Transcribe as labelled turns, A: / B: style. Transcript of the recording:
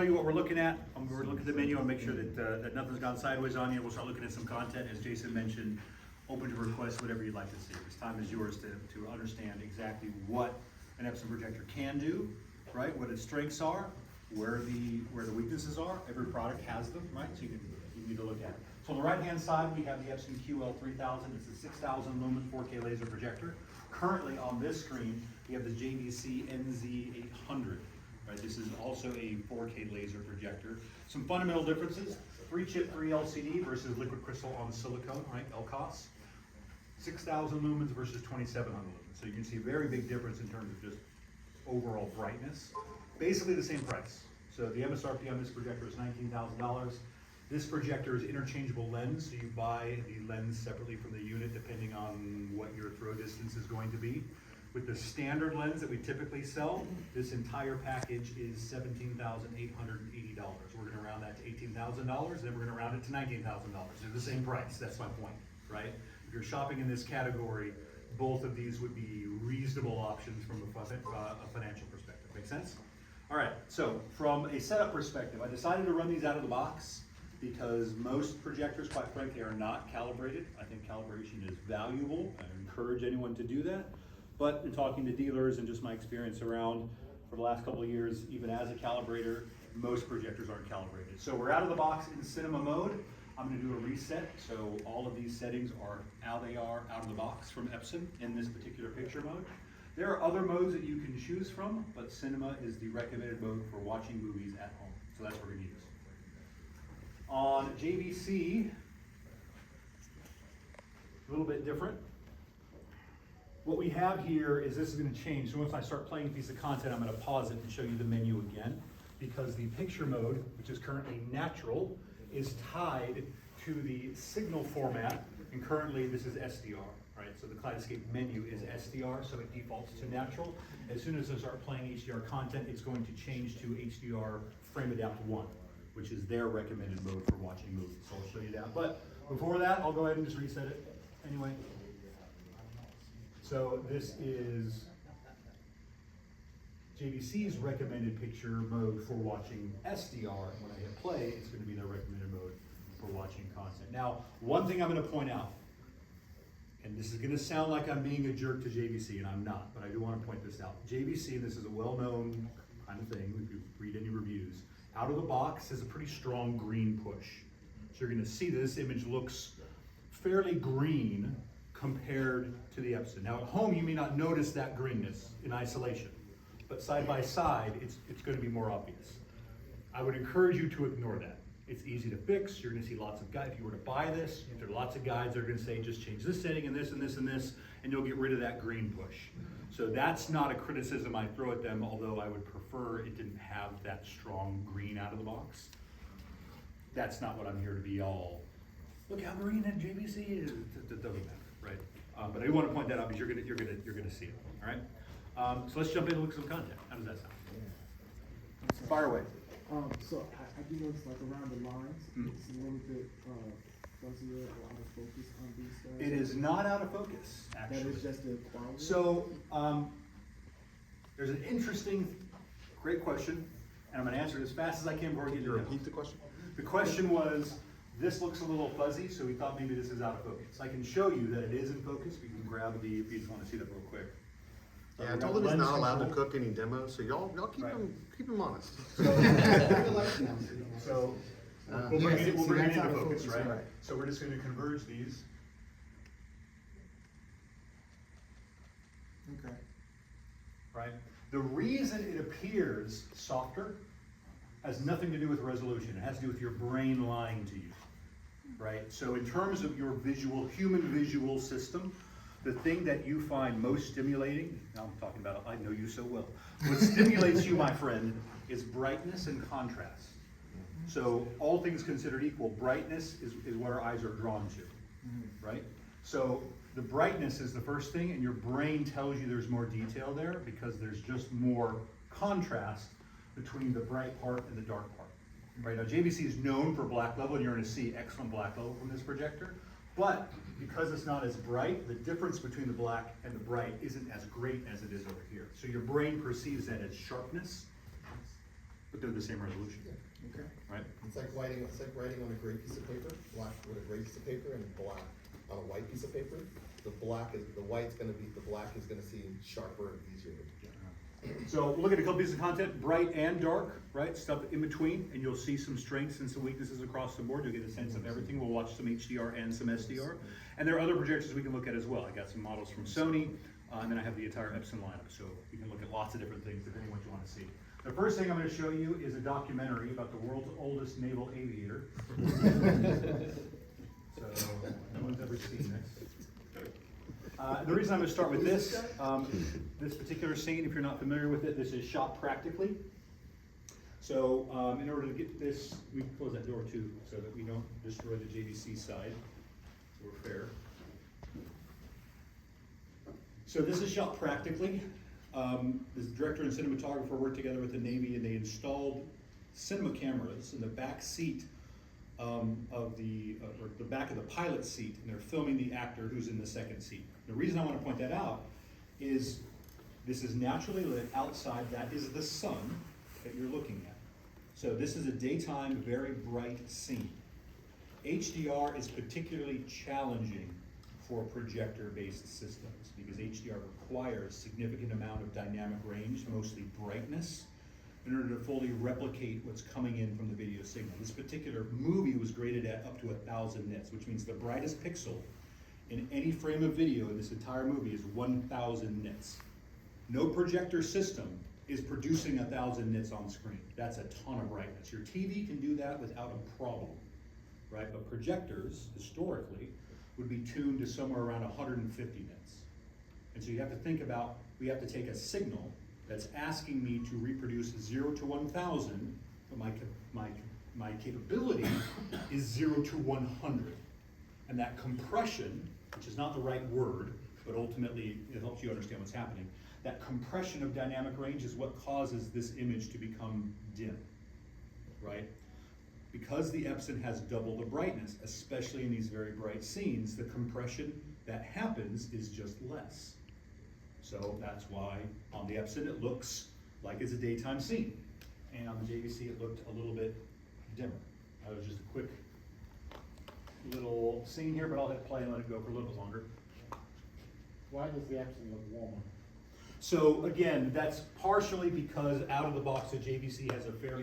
A: Tell you what we're looking at. We're looking at the menu and make sure that that nothing's gone sideways on you. We'll start looking at some content, as Jason mentioned, open to requests, whatever you'd like to see. This time is yours to understand exactly what an Epson projector can do, right? What its strengths are, where the weaknesses are. Every product has them, right? So you need to look at it. So on the right-hand side, we have the Epson QL3000. It's a 6,000 lumen 4K laser projector. Currently on this screen, we have the JVC NZ800. Right, this is also a 4K laser projector. Some fundamental differences: 3-chip 3 LCD versus liquid crystal on silicone, right? LCOS. 6,000 lumens versus 2,700 lumens. So you can see a very big difference in terms of just overall brightness. Basically the same price. So the MSRP on this projector is $19,000. This projector is interchangeable lens, so you buy the lens separately from the unit depending on what your throw distance is going to be. With the standard lens that we typically sell, this entire package is $17,880. We're gonna round that to $18,000, then we're gonna round it to $19,000. They're the same price, that's my point, right? If you're shopping in this category, both of these would be reasonable options from a financial perspective. Make sense? All right, so from a setup perspective, I decided to run these out of the box because most projectors, quite frankly, are not calibrated. I think calibration is valuable. I encourage anyone to do that. But in talking to dealers and just my experience around for the last couple of years, even as a calibrator, most projectors aren't calibrated. So we're out of the box in cinema mode. I'm gonna do a reset. So all of these settings are how they are out of the box from Epson in this particular picture mode. There are other modes that you can choose from, but cinema is the recommended mode for watching movies at home. So that's what we're gonna use. On JVC, a little bit different. What we have here is this is going to change. So once I start playing a piece of content, I'm going to pause it and show you the menu again, because the picture mode, which is currently natural, is tied to the signal format, and currently this is SDR, right? So the Kaleidoscape menu is SDR, so it defaults to natural. As soon as I start playing HDR content, it's going to change to HDR Frame Adapt 1, which is their recommended mode for watching movies. So I'll show you that. But before that, I'll go ahead and just reset it anyway. So this is JVC's recommended picture mode for watching SDR. When I hit play, it's going to be their recommended mode for watching content. Now, one thing I'm going to point out, and this is going to sound like I'm being a jerk to JVC, and I'm not, but I do want to point this out. JVC, this is a well-known kind of thing, if you read any reviews, out of the box has a pretty strong green push. So you're going to see that this image looks fairly green compared to the Epson. Now at home, you may not notice that greenness in isolation, but side by side, it's going to be more obvious. I would encourage you to ignore that. It's easy to fix. You're going to see lots of guides. If you were to buy this, there are lots of guides that are going to say, just change this setting and this and this and this, and you'll get rid of that green push. So that's not a criticism I throw at them, although I would prefer it didn't have that strong green out of the box. That's not what I'm here to be all, look how green that JVC is. It doesn't matter. Right, but I do want to point that out because you're gonna see it. All right, so let's jump in and look at some content. How does that sound?
B: Yeah.
A: Fire away.
B: So I do notice like around the lines, it's a little bit fuzzier or out of focus on these guys.
A: It is not out of focus, actually.
B: That is just the quality.
A: So there's an interesting, great question, and I'm going to answer it as fast as I can before we get to it.
C: Repeat the question.
A: The question was, this looks a little fuzzy, so we thought maybe this is out of focus. I can show you that it is in focus. We can grab the, if you just want to see that real quick.
C: Yeah, I told him he's not allowed to cook any demos, so y'all keep him honest.
A: So we'll bring it into focus, right? So we're just going to converge these.
B: Okay.
A: Right? The reason it appears softer has nothing to do with resolution. It has to do with your brain lying to you. Right? So in terms of your human visual system, the thing that you find most stimulating, now I'm talking about, I know you so well, what stimulates you, my friend, is brightness and contrast. So all things considered equal, brightness is what our eyes are drawn to, right? So the brightness is the first thing, and your brain tells you there's more detail there because there's just more contrast between the bright part and the dark part. Right, now JVC is known for black level, and you're going to see excellent black level from this projector, but because it's not as bright, the difference between the black and the bright isn't as great as it is over here. So your brain perceives that as sharpness, but they're the same resolution,
D: Okay.
A: right?
D: It's like writing on a gray piece of paper, black with a gray piece of paper, and black on a white piece of paper. The black is gonna seem sharper and easier to get.
A: So we'll look at a couple pieces of content, bright and dark, right? Stuff in between, and you'll see some strengths and some weaknesses across the board. You'll get a sense of everything. We'll watch some HDR and some SDR. And there are other projectors we can look at as well. I got some models from Sony, and then I have the entire Epson lineup. So you can look at lots of different things depending what you want to see. The first thing I'm going to show you is a documentary about the world's oldest naval aviator. So no one's ever seen this. The reason I'm going to start with this, this particular scene, if you're not familiar with it, this is shot practically. So in order to get this, we can close that door too, so that we don't destroy the JVC side, so we're fair. So this is shot practically. The director and cinematographer worked together with the Navy, and they installed cinema cameras in the back seat or the back of the pilot seat, and they're filming the actor who's in the second seat. The reason I want to point that out is this is naturally lit outside. That is the sun that you're looking at. So this is a daytime, very bright scene. HDR is particularly challenging for projector-based systems because HDR requires significant amount of dynamic range, mostly brightness, in order to fully replicate what's coming in from the video signal. This particular movie was graded at up to 1,000 nits, which means the brightest pixel in any frame of video in this entire movie is 1,000 nits. No projector system is producing 1,000 nits on screen. That's a ton of brightness. Your TV can do that without a problem, right? But projectors, historically, would be tuned to somewhere around 150 nits. And so you have to think about, we have to take a signal that's asking me to reproduce 0 to 1,000, but my capability is 0 to 100. And that compression, which is not the right word, but ultimately it helps you understand what's happening, that compression of dynamic range is what causes this image to become dim, right? Because the Epson has double the brightness, especially in these very bright scenes, the compression that happens is just less. So that's why on the Epson it looks like it's a daytime scene. And on the JVC it looked a little bit dimmer. That was just a quick little scene here, but I'll hit play and let it go for a little bit longer.
B: Why does the Epson look warmer?
A: So again, that's partially because out of the box the JVC has a fairly